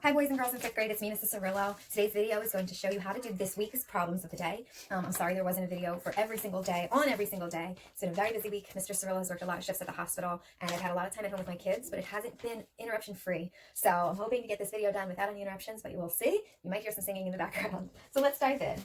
Hi boys and girls in 5th grade, it's me, Mrs. Cirillo. Today's video is going to show you how to do this week's problems of the day. I'm sorry there wasn't a video for every single day, on every single day. It's been a very busy week. Mr. Cirillo has worked a lot of shifts at the hospital, and I've had a lot of time at home with my kids, but it hasn't been interruption free. So I'm hoping to get this video done without any interruptions, but you will see. You might hear some singing in the background. So let's dive in.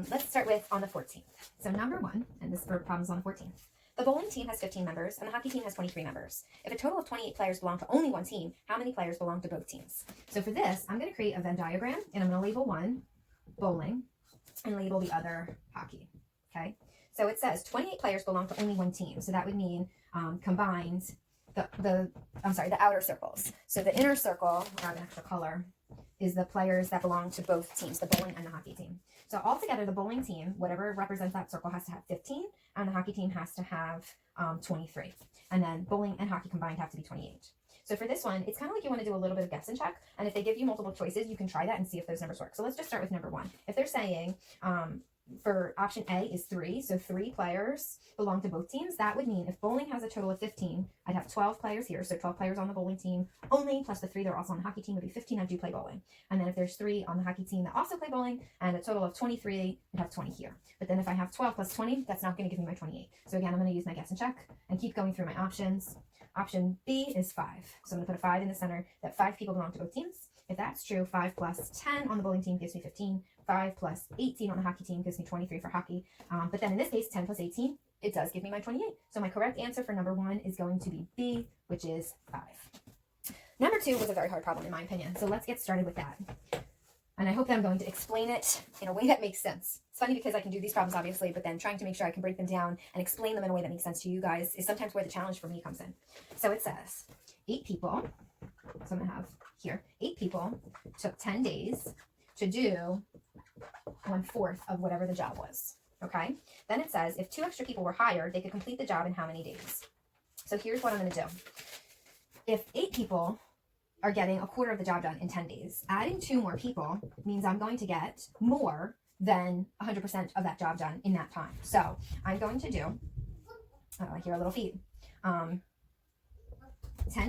Let's start with on the 14th. So number one, and this is for problems on the 14th. The bowling team has 15 members, and the hockey team has 23 members. If a total of 28 players belong to only one team, how many players belong to both teams? So for this, I'm going to create a Venn diagram, and I'm going to label one bowling and label the other hockey. Okay? So it says 28 players belong to only one team. So that would mean combined the outer circles. So the inner circle, I have an extra color, is the players that belong to both teams, the bowling and the hockey team. So altogether, the bowling team, whatever represents that circle, has to have 15, and the hockey team has to have 23. And then bowling and hockey combined have to be 28. So for this one, it's kind of like you want to do a little bit of guess and check. And if they give you multiple choices, you can try that and see if those numbers work. So let's just start with number one. If they're saying for option A is 3, so 3 players belong to both teams, that would mean if bowling has a total of 15, I'd have 12 players here, so 12 players on the bowling team only, plus the 3 that are also on the hockey team would be 15 that do play bowling. And then if there's 3 on the hockey team that also play bowling, and a total of 23, I'd have 20 here. But then if I have 12 plus 20, that's not going to give me my 28. So again, I'm going to use my guess and check and keep going through my options. Option B is 5. So I'm going to put a 5 in the center, that 5 people belong to both teams. If that's true, 5 plus 10 on the bowling team gives me 15. 5 plus 18 on the hockey team gives me 23 for hockey. But then in this case, 10 plus 18, it does give me my 28. So my correct answer for number 1 is going to be B, which is 5. Number 2 was a very hard problem in my opinion. So let's get started with that. And I hope that I'm going to explain it in a way that makes sense. It's funny because I can do these problems obviously, but then trying to make sure I can break them down and explain them in a way that makes sense to you guys is sometimes where the challenge for me comes in. So it says 8 people, so I'm going to have here, 8 people took 10 days to do 1/4 of whatever the job was, okay? Then it says if 2 extra people were hired, they could complete the job in how many days? So here's what I'm going to do. If 8 people are getting 1/4 of the job done in 10 days, adding 2 more people means I'm going to get more than 100% of that job done in that time. So I'm going to do, oh, I hear a little feet, 10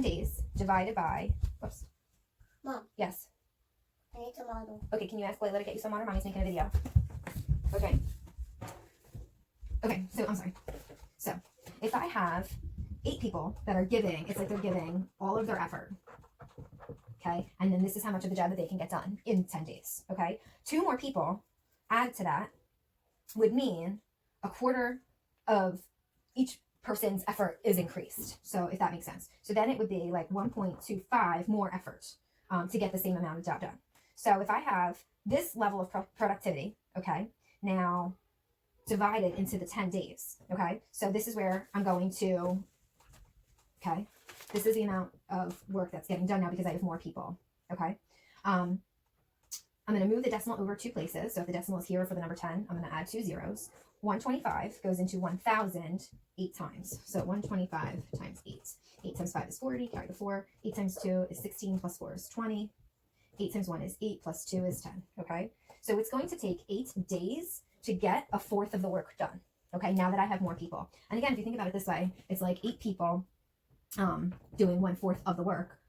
days divided by, whoops. Mom. Yes. I need some water. Okay, can you ask Layla to get you some water? Mommy's making a video. Okay. Okay, so I'm sorry. So if I have 8 people that are giving, it's like they're giving all of their effort. Okay, and then this is how much of the job that they can get done in 10 days. Okay, 2 more people add to that would mean 1/4 of each person's effort is increased. So if that makes sense. So then it would be like 1.25 more effort to get the same amount of job done. So if I have this level of productivity, okay, now divided into the 10 days, okay, so this is where I'm going to, okay, this is the amount of work that's getting done now because I have more people, okay. I'm going to move the decimal over 2 places. So if the decimal is here for the number 10, I'm going to add 2 zeros. 125 goes into 1,000 8 times. So 125 times 8. 8 times 5 is 40, carry the 4. 8 times 2 is 16 plus 4 is 20. 8 times 1 is 8 plus 2 is 10, okay? So it's going to take 8 days to get 1/4 of the work done, okay, now that I have more people. And again, if you think about it this way, it's like 8 people doing 1/4 of the work.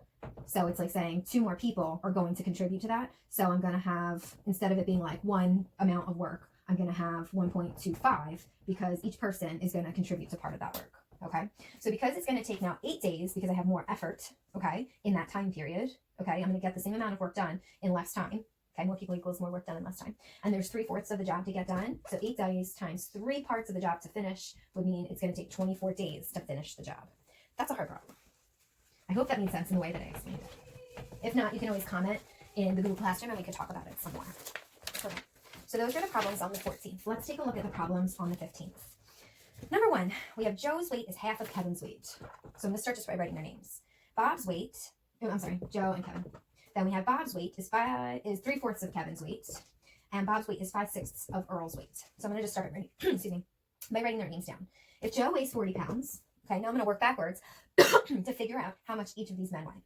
So it's like saying 2 more people are going to contribute to that. So I'm going to have, instead of it being like one amount of work, I'm going to have 1.25 because each person is going to contribute to part of that work. Okay. So because it's going to take now 8 days because I have more effort, okay, in that time period, okay, I'm going to get the same amount of work done in less time. Okay. More people equals more work done in less time. And there's 3/4 of the job to get done. So 8 days times 3 parts of the job to finish would mean it's going to take 24 days to finish the job. That's a hard problem. I hope that made sense in the way that I explained it. If not, you can always comment in the Google Classroom and we could talk about it some more. Okay. So those are the problems on the 14th. Let's take a look at the problems on the 15th. Number 1, we have Joe's weight is half of Kevin's weight. So I'm going to start just by writing their names. Bob's weight, Joe and Kevin. Then we have Bob's weight is 3/4 of Kevin's weight. And Bob's weight is 5/6 of Earl's weight. So I'm going to just start writing, excuse me, by writing their names down. If Joe weighs 40 pounds, okay, now I'm going to work backwards to figure out how much each of these men weigh.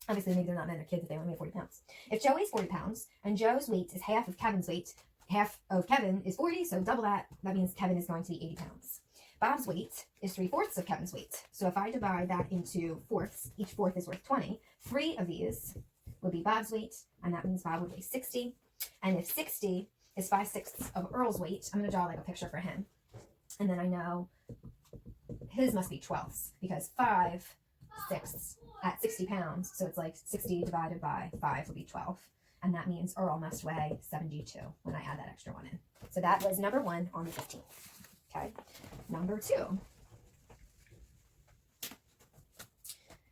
Obviously, maybe they're not men, they're kids if they only weigh 40 pounds. If Joe weighs 40 pounds and Joe's weight is half of Kevin's weight, half of Kevin is 40, so double that, that means Kevin is going to be 80 pounds. Bob's weight is 3/4 of Kevin's weight. So if I divide that into fourths, each fourth is worth 20. 3 of these would be Bob's weight, and that means Bob would weigh 60. And if 60 is 5/6 of Earl's weight, I'm going to draw like a picture for him. And then I know his must be 12ths because 5/6 at 60 pounds. So it's like 60 divided by 5 would be 12. And that means Earl must weigh 72 when I add that extra one in. So that was number 1 on the 15th. Okay. Number 2.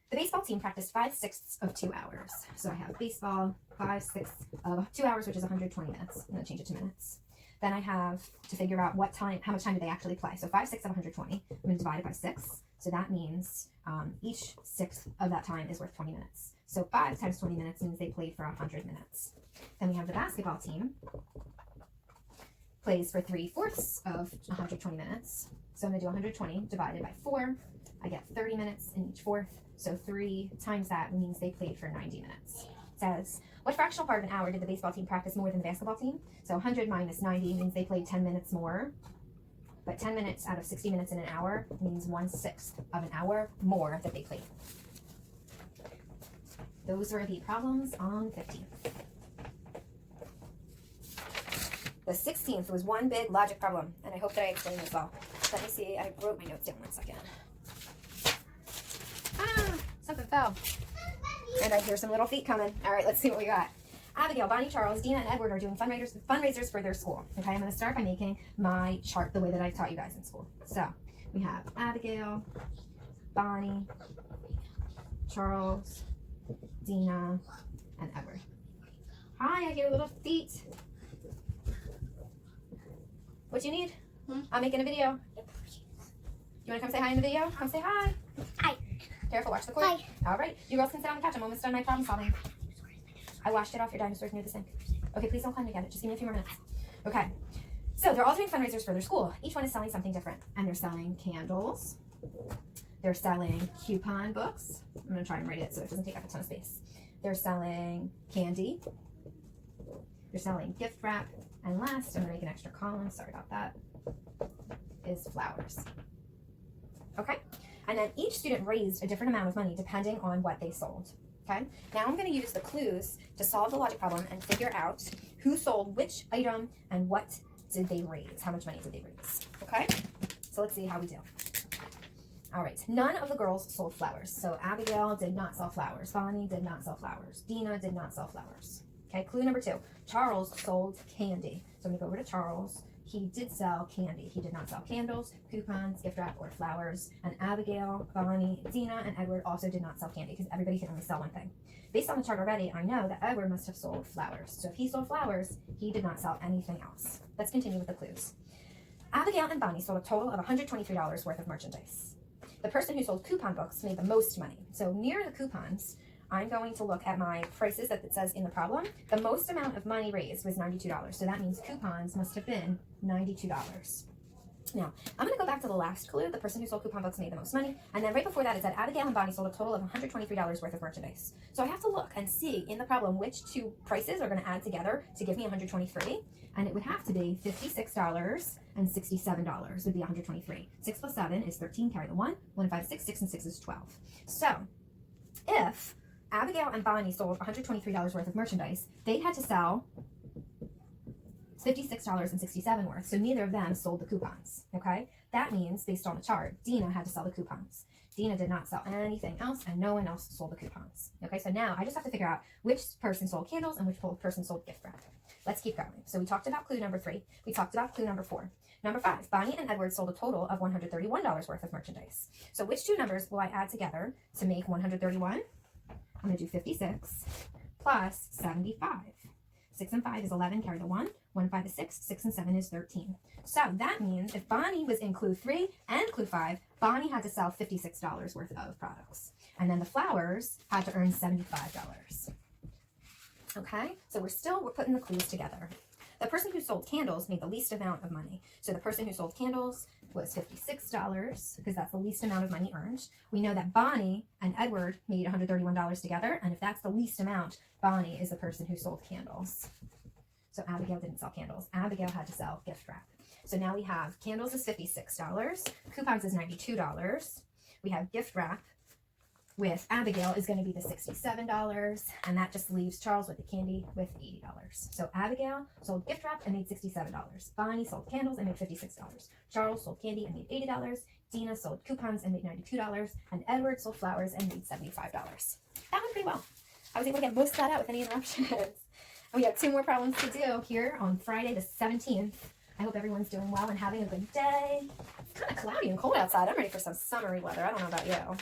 The baseball team practiced 5/6 of 2 hours. So I have baseball, 5/6 of 2 hours, which is 120 minutes. I'm going to change it to minutes. Then I have to figure out how much time did they actually play. So 5/6 of 120, I'm going to divide it by 6. So that means each sixth of that time is worth 20 minutes. So 5 times 20 minutes means they played for 100 minutes. Then we have the basketball team plays for 3/4 of 120 minutes. So I'm going to do 120 divided by 4. I get 30 minutes in each fourth. So 3 times that means they played for 90 minutes. It says, what fractional part of an hour did the baseball team practice more than the basketball team? So 100 minus 90 means they played 10 minutes more. But 10 minutes out of 60 minutes in an hour means 1/6 of an hour more that they played. Those were the problems on 15th. The 16th was one big logic problem, and I hope that I explained this well. Let me see, I wrote my notes down 1 second. Something fell. And I hear some little feet coming. All right, let's see what we got. Abigail, Bonnie, Charles, Dina, and Edward are doing fundraisers for their school. Okay, I'm going to start by making my chart the way that I taught you guys in school. So we have Abigail, Bonnie, Charles, Dina, and Edward. Hi, I hear little feet. What do you need? I'm making a video. You want to come say hi in the video? Come say hi. Hi. Careful, watch the cord. Hi. All right, you girls can sit on the couch. I'm almost done my problem solving. I washed it off your dinosaurs near the sink. Okay, please don't climb to get it. Just give me a few more minutes. Okay, so they're all doing fundraisers for their school. Each one is selling something different. And they're selling candles. They're selling coupon books. I'm going to try and write it so it doesn't take up a ton of space. They're selling candy. They're selling gift wrap. And last, I'm going to make an extra column. Sorry about that. Is flowers. Okay? And then each student raised a different amount of money depending on what they sold. Okay? Now I'm going to use the clues to solve the logic problem and figure out who sold which item and what did they raise. How much money did they raise? Okay? So let's see how we do. All right. None of the girls sold flowers. So Abigail did not sell flowers. Bonnie did not sell flowers. Dina did not sell flowers. Okay? Clue number 2. Charles sold candy. So I'm going to go over to Charles. He did sell candy. He did not sell candles, coupons, gift wrap, or flowers. And Abigail, Bonnie, Dina, and Edward also did not sell candy because everybody can only sell one thing. Based on the chart already, I know that Edward must have sold flowers. So if he sold flowers, he did not sell anything else. Let's continue with the clues. Abigail and Bonnie sold a total of $123 worth of merchandise. The person who sold coupon books made the most money. So near the coupons, I'm going to look at my prices that it says in the problem. The most amount of money raised was $92. So that means coupons must have been $92. Now, I'm going to go back to the last clue. The person who sold coupon books made the most money. And then right before that, it said Abigail and Bonnie sold a total of $123 worth of merchandise. So I have to look and see in the problem which two prices are going to add together to give me $123. And it would have to be $56 and $67 would be $123. 6 plus 7 is 13, carry the 1. 1, 5, 6, 6 and 6 is 12. So if Abigail and Bonnie sold $123 worth of merchandise, they had to sell $56.67 worth. So neither of them sold the coupons. Okay? That means, based on the chart, Dina had to sell the coupons. Dina did not sell anything else, and no one else sold the coupons. Okay, so now I just have to figure out which person sold candles and which person sold gift wrap. Let's keep going. So we talked about clue number 3. We talked about clue number 4. Number 5, Bonnie and Edward sold a total of $131 worth of merchandise. So which two numbers will I add together to make 131? I'm going to do 56 plus 75. 6 and 5 is 11, carry the 1. 1, 5 is 6, 6 and 7 is 13. So that means if Bonnie was in clue 3 and clue 5, Bonnie had to sell $56 worth of products. And then the flowers had to earn $75. Okay, so we're putting the clues together. The person who sold candles made the least amount of money. So the person who sold candles was $56 because that's the least amount of money earned. We know that Bonnie and Edward made $131 together. And if that's the least amount, Bonnie is the person who sold candles. So Abigail didn't sell candles. Abigail had to sell gift wrap. So now we have candles is $56. Coupons is $92. We have gift wrap, with Abigail is going to be the $67, and that just leaves Charles with the candy with $80. So Abigail sold gift wrap and made $67. Bonnie sold candles and made $56. Charles sold candy and made $80. Dina sold coupons and made $92, and Edward sold flowers and made $75. That went pretty well. I was able to get most of that out with any interruptions. And we have 2 more problems to do here on Friday the 17th. I hope everyone's doing well and having a good day. It's kind of cloudy and cold outside. I'm ready for some summery weather. I don't know about you.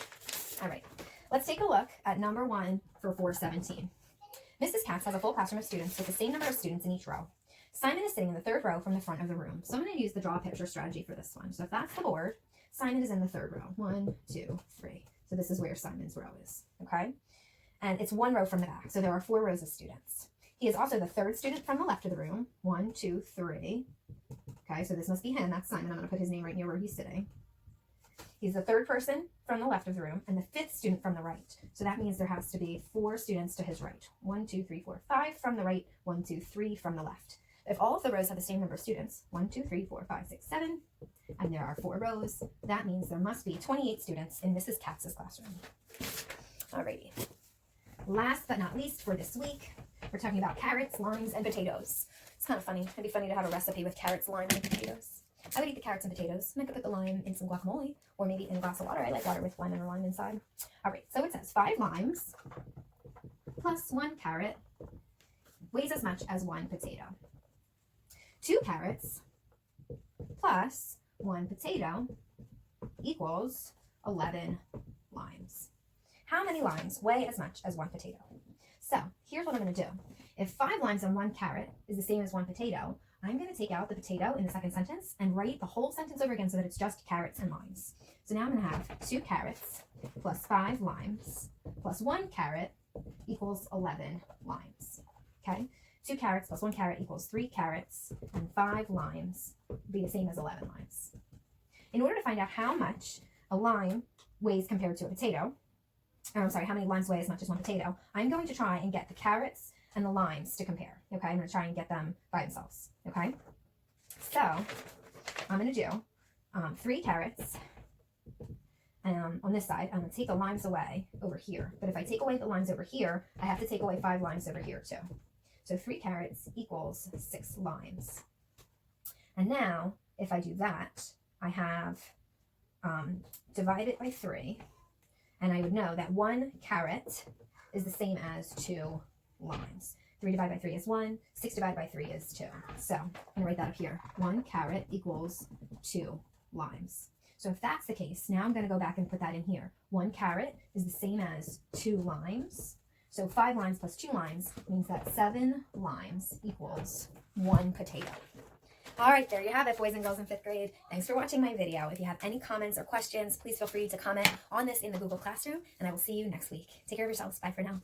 All right, let's take a look at number 1 for 417. Mrs. Katz has a full classroom of students with the same number of students in each row. Simon is sitting in the 3rd row from the front of the room. So I'm going to use the draw picture strategy for this one. So if that's the board, Simon is in the 3rd row. 1, 2, 3. So this is where Simon's row is, okay? And it's 1 row from the back. So there are 4 rows of students. He is also the 3rd student from the left of the room. 1, 2, 3. Okay, so this must be him. That's Simon. I'm going to put his name right near where he's sitting. He's the 3rd person from the left of the room and the 5th student from the right. So that means there has to be 4 students to his right. 1, 2, 3, 4, 5 from the right. 1, 2, 3 from the left. If all of the rows have the same number of students, 1, 2, 3, 4, 5, 6, 7, and there are 4 rows, that means there must be 28 students in Mrs. Katz's classroom. Alrighty. Last but not least for this week, we're talking about carrots, limes, and potatoes. It's kind of funny. It'd be funny to have a recipe with carrots, lime, and potatoes. I would eat the carrots and potatoes, and I could put the lime in some guacamole, or maybe in a glass of water. I like water with lemon or lime inside. All right, so it says 5 limes plus 1 carrot weighs as much as 1 potato. 2 carrots plus 1 potato equals 11 limes. How many limes weigh as much as 1 potato? So here's what I'm going to do. If 5 limes and 1 carrot is the same as 1 potato, I'm going to take out the potato in the second sentence and write the whole sentence over again so that it's just carrots and limes. So now I'm going to have 2 carrots plus 5 limes plus 1 carrot equals 11 limes. Okay? 2 carrots plus 1 carrot equals 3 carrots, and 5 limes would be the same as 11 limes. In order to find out how much a lime weighs compared to a potato, how many limes weigh as much as 1 potato, I'm going to try and get the carrots and the limes to compare. Okay, I'm going to try and get them by themselves. Okay, so I'm going to do 3 carrots. On this side, I'm going to take the limes away over here. But if I take away the limes over here, I have to take away 5 limes over here too. So 3 carrots equals 6 limes. And now, if I do that, I have divide it by 3. And I would know that 1 carrot is the same as 2 limes. 3 divided by 3 is 1. 6 divided by 3 is 2. So I'm going to write that up here. 1 carrot equals 2 limes. So if that's the case, now I'm going to go back and put that in here. 1 carrot is the same as 2 limes. So 5 limes plus 2 limes means that 7 limes equals 1 potato. All right, there you have it, boys and girls in 5th grade. Thanks for watching my video. If you have any comments or questions, please feel free to comment on this in the Google Classroom, and I will see you next week. Take care of yourselves. Bye for now.